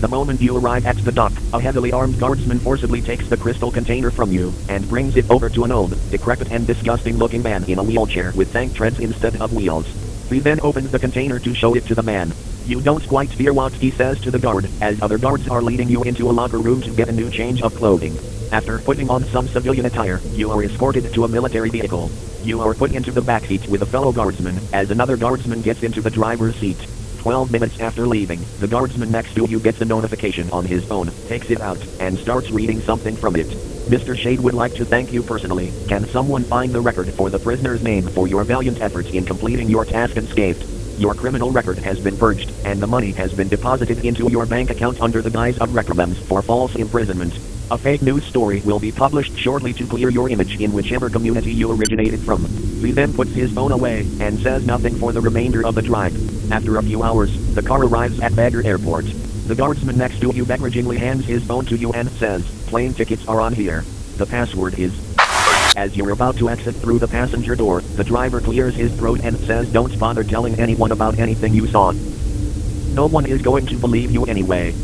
The moment you arrive at the dock, a heavily armed guardsman forcibly takes the crystal container from you, and brings it over to an old, decrepit and disgusting-looking man in a wheelchair with tank treads instead of wheels. He then opens the container to show it to the man. You don't quite hear what he says to the guard, as other guards are leading you into a locker room to get a new change of clothing. After putting on some civilian attire, you are escorted to a military vehicle. You are put into the back seat with a fellow guardsman, as another guardsman gets into the driver's seat. 12 minutes after leaving, the guardsman next to you gets a notification on his phone, takes it out, and starts reading something from it. Mr. Shade would like to thank you personally. Can someone find the record for the prisoner's name for your valiant efforts in completing your task unscathed? Your criminal record has been purged, and the money has been deposited into your bank account under the guise of reprimands for false imprisonment. A fake news story will be published shortly to clear your image in whichever community you originated from. He then puts his phone away, and says nothing for the remainder of the drive. After a few hours, the car arrives at Bagger Airport. The guardsman next to you begrudgingly hands his phone to you and says, "Plane tickets are on here. The password is..." As you're about to exit through the passenger door, the driver clears his throat and says, "Don't bother telling anyone about anything you saw. No one is going to believe you anyway."